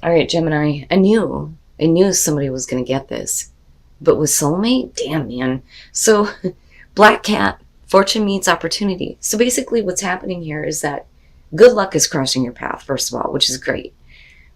All right, Gemini, I knew somebody was going to get this. But with soulmate, damn, man. So, black cat, fortune meets opportunity. So basically what's happening here is that good luck is crossing your path, first of all, which is great.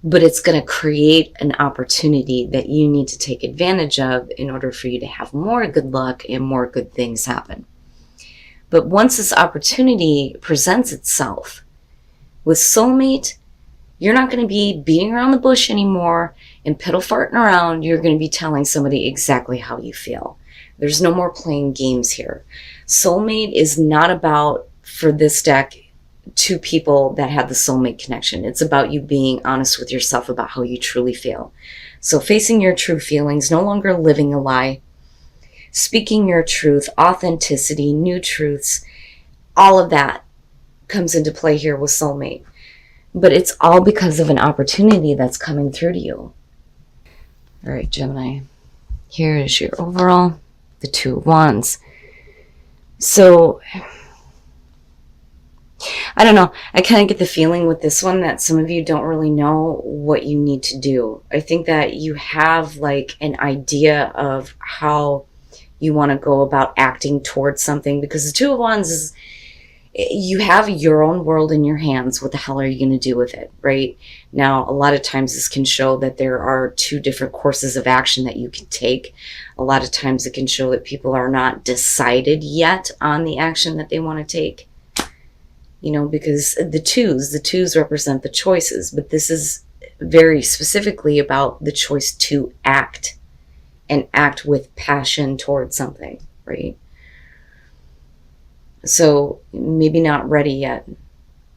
But it's going to create an opportunity that you need to take advantage of in order for you to have more good luck and more good things happen. But once this opportunity presents itself with soulmate, you're not going to be beating around the bush anymore and piddle farting around. You're going to be telling somebody exactly how you feel. There's no more playing games here. Soulmate is not about, for this deck, two people that have the soulmate connection. It's about you being honest with yourself about how you truly feel. So facing your true feelings, no longer living a lie, speaking your truth, authenticity, new truths, all of that comes into play here with soulmate. But it's all because of an opportunity that's coming through to you. All right, Gemini, here is your overall, the Two of Wands. So, I don't know. I kind of get the feeling with this one that some of you don't really know what you need to do. I think that you have like an idea of how you want to go about acting towards something, because the Two of Wands is, you have your own world in your hands. What the hell are you going to do with it, right? Now, a lot of times this can show that there are two different courses of action that you can take. A lot of times it can show that people are not decided yet on the action that they want to take. You know, because the twos represent the choices, but this is very specifically about the choice to act and act with passion towards something, right? So maybe not ready yet,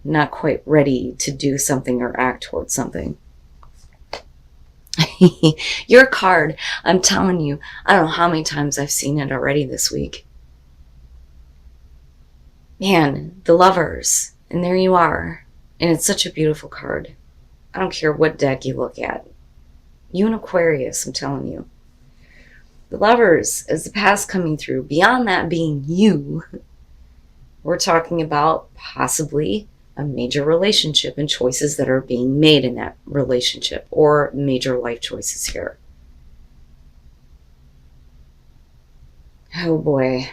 not quite ready to do something or act towards something. Your card, I'm telling you, I don't know how many times I've seen it already this week. Man, the Lovers, and there you are. And it's such a beautiful card. I don't care what deck you look at. You and Aquarius, I'm telling you. The Lovers is the past coming through. Beyond that being you, we're talking about possibly a major relationship and choices that are being made in that relationship, or major life choices here. Oh boy.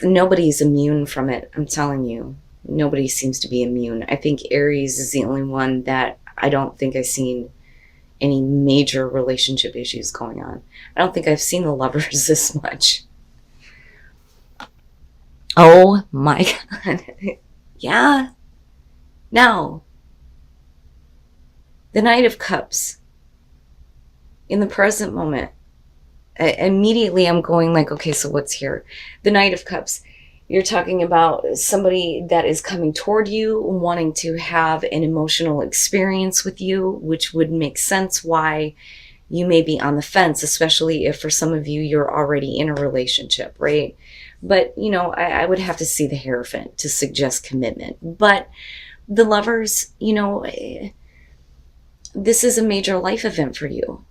Nobody's immune from it, I'm telling you. Nobody seems to be immune. I think Aries is the only one that I don't think I've seen any major relationship issues going on. I don't think I've seen the Lovers this much. Oh my God. Yeah. Now, the Knight of Cups. In the present moment, immediately I'm going like, okay, so what's here? The Knight of Cups. You're talking about somebody that is coming toward you, wanting to have an emotional experience with you, which would make sense why you may be on the fence, especially if for some of you, you're already in a relationship, right? But, you know, I would have to see the Hierophant to suggest commitment. But the Lovers, you know, this is a major life event for you.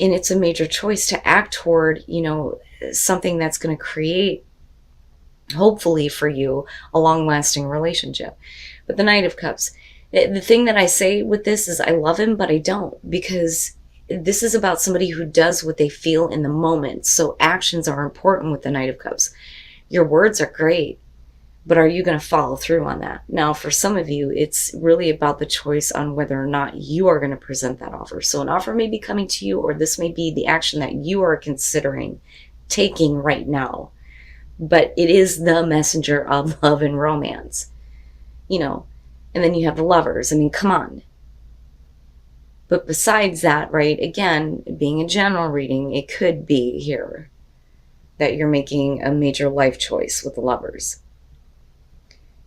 And it's a major choice to act toward, you know, something that's going to create, hopefully for you, a long-lasting relationship. But the Knight of Cups, the thing that I say with this is I love him, but I don't, because this is about somebody who does what they feel in the moment. So actions are important with the Knight of Cups. Your words are great, but are you going to follow through on that? Now, for some of you, it's really about the choice on whether or not you are going to present that offer. So an offer may be coming to you, or this may be the action that you are considering taking right now. But it is the messenger of love and romance, you know. And then you have the Lovers. I mean, come on. But besides that, right, again, being a general reading, it could be here that you're making a major life choice with the Lovers.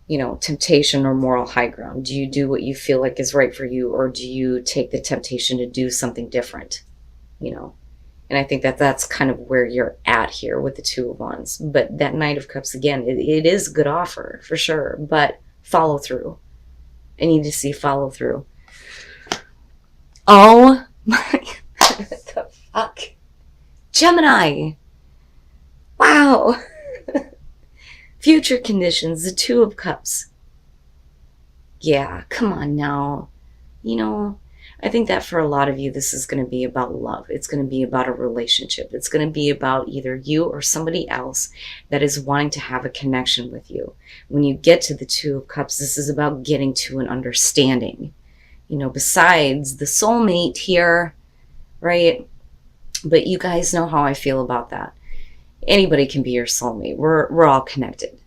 You know, temptation or moral high ground. Do you do what you feel like is right for you, or do you take the temptation to do something different? You know, and I think that that's kind of where you're at here with the Two of Wands. But that Knight of Cups, again, it is a good offer for sure, but follow through. I need to see follow through. Oh my, what the fuck? Gemini. Wow. Future conditions, the Two of Cups. Yeah, come on now. You know, I think that for a lot of you, this is going to be about love. It's going to be about a relationship. It's going to be about either you or somebody else that is wanting to have a connection with you. When you get to the Two of Cups, this is about getting to an understanding. Besides the soulmate here, right? But you guys know how I feel about that. Anybody can be your soulmate. We're all connected.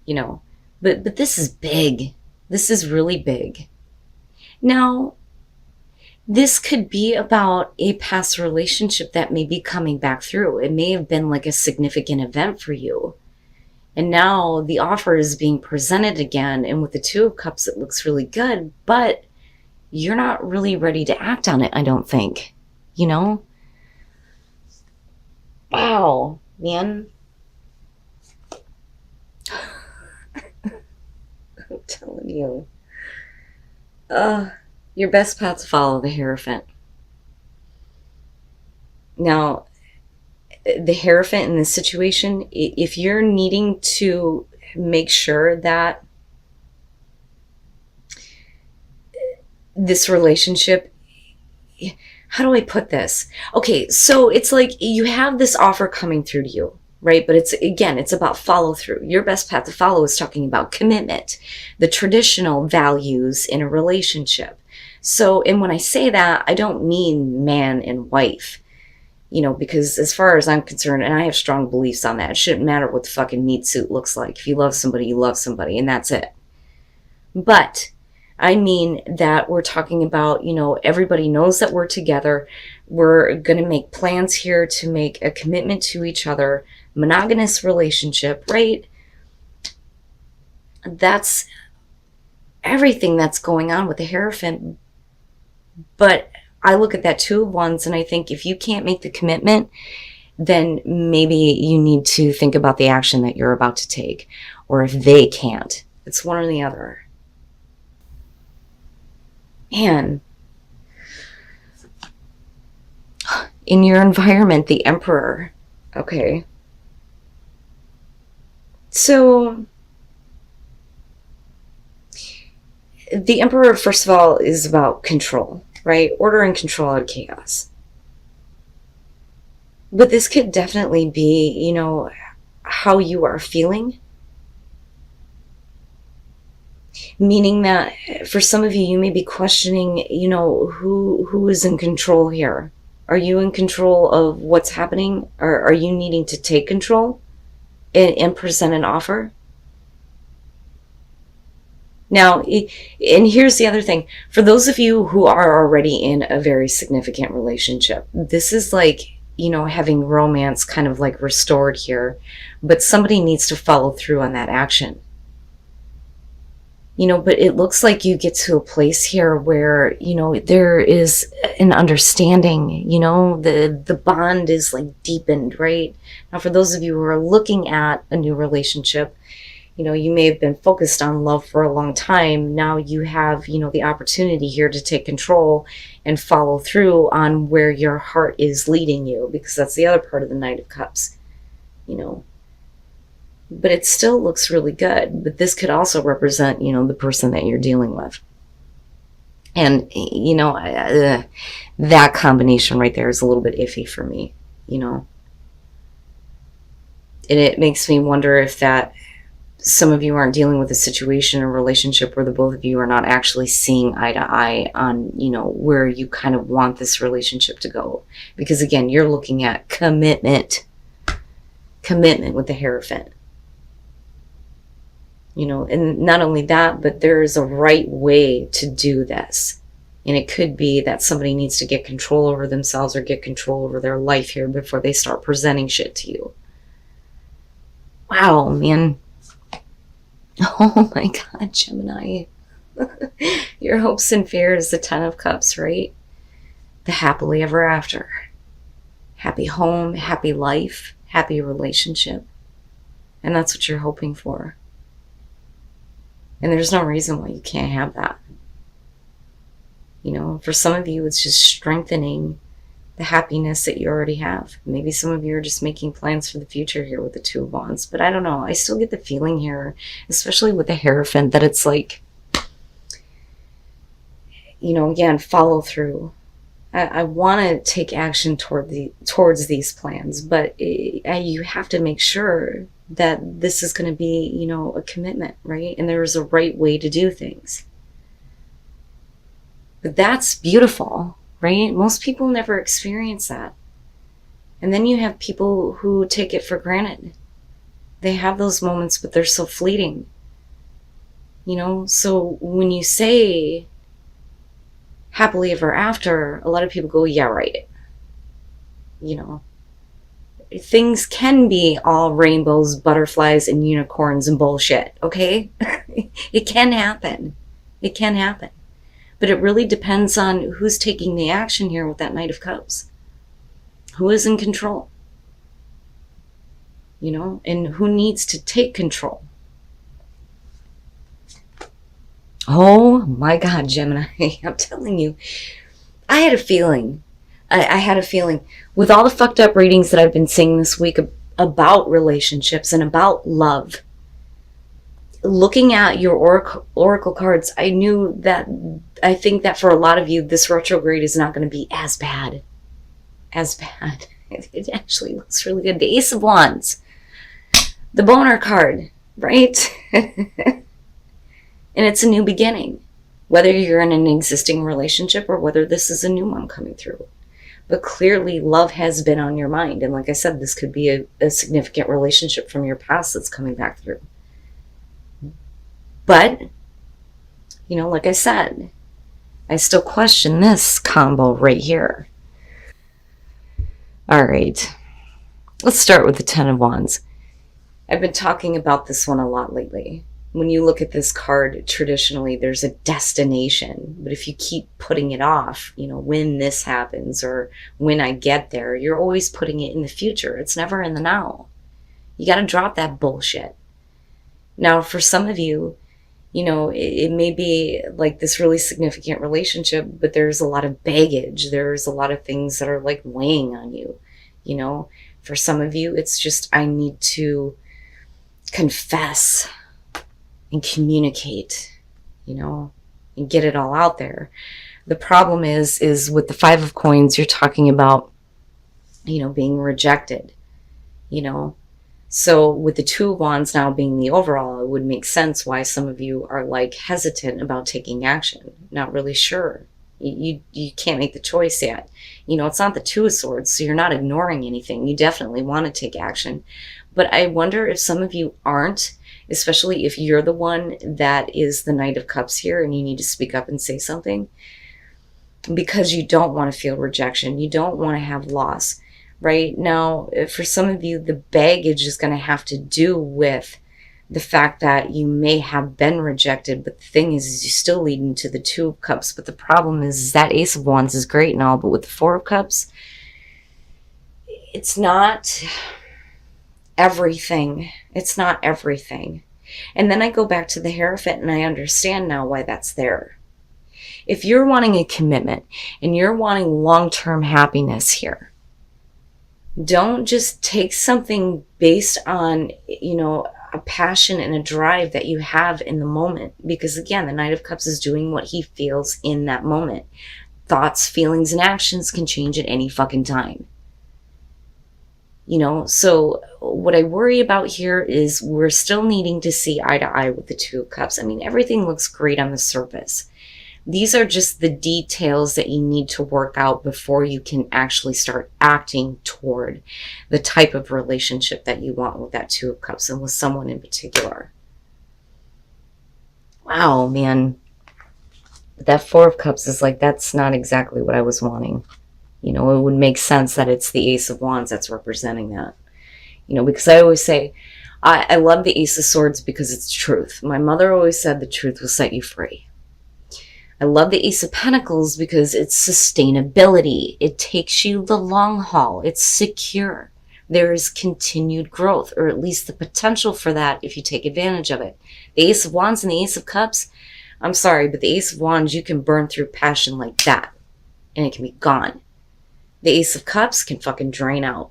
But this is big. This is really big. Now, this could be about a past relationship that may be coming back through. It may have been like a significant event for you. And now the offer is being presented again. And with the Two of Cups, it looks really good. But you're not really ready to act on it, I don't think. Wow, man. I'm telling you. Your best path to follow the Hierophant. Now, the Hierophant in this situation, if you're needing to make sure that this relationship, how do I put this? Okay, so it's like you have this offer coming through to you, right? But it's about follow through. Your best path to follow is talking about commitment, the traditional values in a relationship. So, and when I say that, I don't mean man and wife, because as far as I'm concerned, and I have strong beliefs on that, it shouldn't matter what the fucking meat suit looks like. If you love somebody, you love somebody, and that's it. But I mean that we're talking about, everybody knows that we're together. We're going to make plans here to make a commitment to each other, monogamous relationship, right? That's everything that's going on with the Hierophant. But I look at that Two of Wands and I think if you can't make the commitment, then maybe you need to think about the action that you're about to take. Or if they can't, it's one or the other. Man, in your environment, the Emperor. Okay. So, the Emperor, first of all, is about control, right? Order and control out of chaos. But this could definitely be, how you are feeling. Meaning that for some of you, you may be questioning, who is in control here? Are you in control of what's happening? Or are you needing to take control and present an offer? Now, and here's the other thing. For those of you who are already in a very significant relationship, this is like, having romance kind of like restored here. But somebody needs to follow through on that action. But it looks like you get to a place here where, there is an understanding, the bond is like deepened, right? Now, for those of you who are looking at a new relationship, you may have been focused on love for a long time. Now you have, the opportunity here to take control and follow through on where your heart is leading you, because that's the other part of the Knight of Cups, But it still looks really good. But this could also represent, the person that you're dealing with. And, that combination right there is a little bit iffy for me, And it makes me wonder if that some of you aren't dealing with a situation or relationship where the both of you are not actually seeing eye to eye on, where you kind of want this relationship to go. Because again, you're looking at commitment with the Hierophant. And not only that, but there is a right way to do this. And it could be that somebody needs to get control over themselves or get control over their life here before they start presenting shit to you. Wow, man. Oh my God, Gemini. Your hopes and fears, the Ten of Cups, right? The happily ever after. Happy home, happy life, happy relationship. And that's what you're hoping for. And there's no reason why you can't have that. For some of you, it's just strengthening the happiness that you already have. Maybe some of you are just making plans for the future here with the Two of Wands. But I don't know. I still get the feeling here, especially with the Hierophant, that it's like, again, follow through. I want to take action towards these plans, but you have to make sure that this is going to be, a commitment, right? And there is a right way to do things. But that's beautiful, right? Most people never experience that. And then you have people who take it for granted. They have those moments, but they're so fleeting. So when you say happily ever after, a lot of people go, yeah, right. Things can be all rainbows, butterflies, and unicorns and bullshit, okay? It can happen. It can happen. But it really depends on who's taking the action here with that Knight of Cups. Who is in control? And who needs to take control? Oh my God, Gemini, I'm telling you, I had a feeling. I had a feeling with all the fucked up readings that I've been seeing this week about relationships and about love. Looking at your oracle cards, I think that for a lot of you, this retrograde is not going to be as bad. It actually looks really good. The Ace of Wands, the boner card, right? And it's a new beginning, whether you're in an existing relationship or whether this is a new one coming through. But clearly love has been on your mind. And like I said, this could be a significant relationship from your past that's coming back through. But, like I said, I still question this combo right here. All right, let's start with the Ten of Wands. I've been talking about this one a lot lately. When you look at this card, traditionally, there's a destination. But if you keep putting it off, when this happens or when I get there, you're always putting it in the future. It's never in the now. You got to drop that bullshit. Now, for some of you, it may be like this really significant relationship, but there's a lot of baggage. There's a lot of things that are like weighing on you. For some of you, it's just, I need to confess and communicate, and get it all out there. The problem is with the Five of Coins, you're talking about, being rejected, So with the Two of Wands now being the overall, it would make sense why some of you are like hesitant about taking action. Not really sure. You can't make the choice yet. It's not the Two of Swords, so you're not ignoring anything. You definitely want to take action. But I wonder if some of you aren't, especially if you're the one that is the Knight of Cups here and you need to speak up and say something, because you don't want to feel rejection. You don't want to have loss. Right now, for some of you, the baggage is going to have to do with the fact that you may have been rejected, but the thing is you're still leading to the Two of Cups. But the problem is that Ace of Wands is great and all, but with the Four of Cups, it's not everything. It's not everything. And then I go back to the Hierophant and I understand now why that's there. If you're wanting a commitment and you're wanting long-term happiness here, don't just take something based on, a passion and a drive that you have in the moment. Because again, the Knight of Cups is doing what he feels in that moment. Thoughts, feelings, and actions can change at any fucking time. So what I worry about here is we're still needing to see eye to eye with the Two of Cups. I mean, everything looks great on the surface. These are just the details that you need to work out before you can actually start acting toward the type of relationship that you want with that Two of Cups and with someone in particular. Wow, man. That Four of Cups is like, that's not exactly what I was wanting. It would make sense that it's the Ace of Wands that's representing that. Because I always say, I love the Ace of Swords because it's truth. My mother always said the truth will set you free. I love the Ace of Pentacles because it's sustainability. It takes you the long haul. It's secure. There is continued growth, or at least the potential for that if you take advantage of it. The Ace of Wands and the Ace of Cups, I'm sorry, but the Ace of Wands, you can burn through passion like that, and it can be gone. The Ace of Cups can fucking drain out.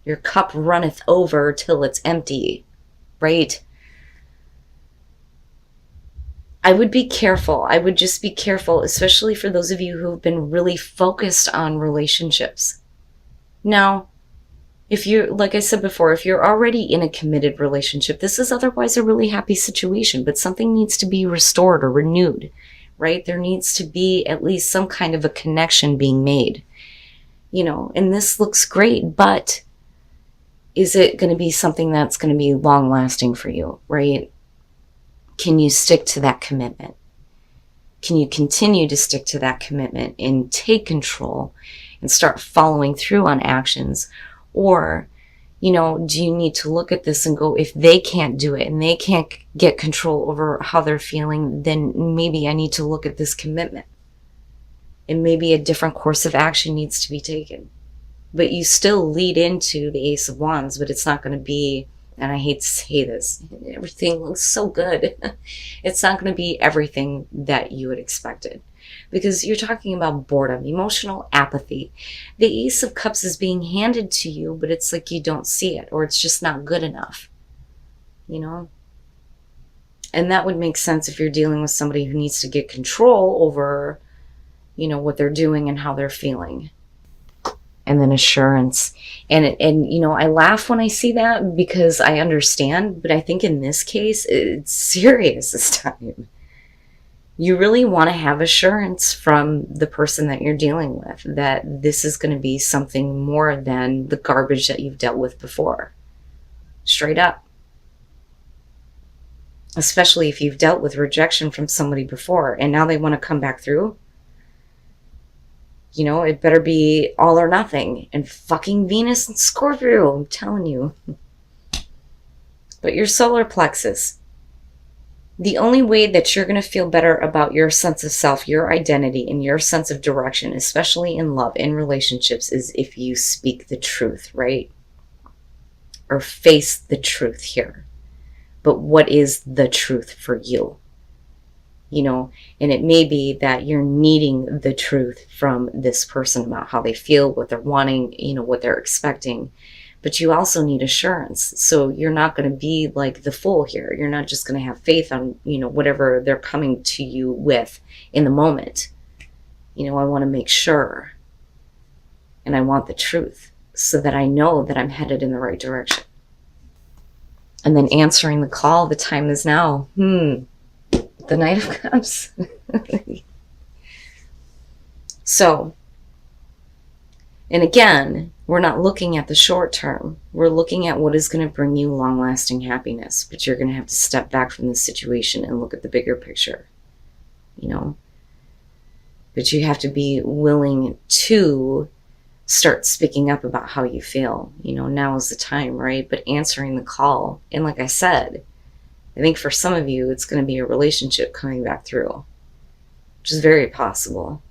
Your cup runneth over till it's empty, right? I would be careful. I would just be careful, especially for those of you who've been really focused on relationships. Now, if you're, like I said before, if you're already in a committed relationship, this is otherwise a really happy situation, but something needs to be restored or renewed, right? There needs to be at least some kind of a connection being made, and this looks great, but is it going to be something that's going to be long lasting for you, right? Can you stick to that commitment? Can you continue to stick to that commitment and take control and start following through on actions? Or, do you need to look at this and go, if they can't do it and they can't get control over how they're feeling, then maybe I need to look at this commitment. And maybe a different course of action needs to be taken. But you still lead into the Ace of Wands, but it's not going to be, and I hate to say this, everything looks so good. It's not going to be everything that you had expected. Because you're talking about boredom, emotional apathy. The Ace of Cups is being handed to you, but it's like you don't see it, or it's just not good enough. And that would make sense if you're dealing with somebody who needs to get control over, what they're doing and how they're feeling. And then assurance. And I laugh when I see that because I understand, but I think in this case, it's serious this time. You really want to have assurance from the person that you're dealing with that this is going to be something more than the garbage that you've dealt with before. Straight up. Especially if you've dealt with rejection from somebody before and now they want to come back through. It better be all or nothing. And fucking Venus and Scorpio, I'm telling you. But your solar plexus. The only way that you're going to feel better about your sense of self, your identity, and your sense of direction, especially in love, in relationships, is if you speak the truth, right? Or face the truth here. But what is the truth for you? And it may be that you're needing the truth from this person about how they feel, what they're wanting, what they're expecting. But you also need assurance. So you're not going to be like the fool here. You're not just going to have faith on, whatever they're coming to you with in the moment. I want to make sure. And I want the truth so that I know that I'm headed in the right direction. And then answering the call, the time is now. The Knight of Cups. So, and again, we're not looking at the short term. We're looking at what is going to bring you long-lasting happiness. But you're going to have to step back from this situation and look at the bigger picture. But you have to be willing to start speaking up about how you feel. Now is the time, right? But answering the call. And like I said, I think for some of you, it's going to be a relationship coming back through, which is very possible.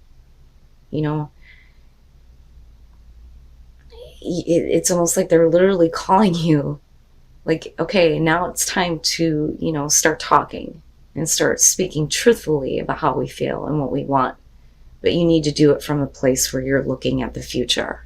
It's almost like they're literally calling you like, okay, now it's time to, start talking and start speaking truthfully about how we feel and what we want. But you need to do it from a place where you're looking at the future.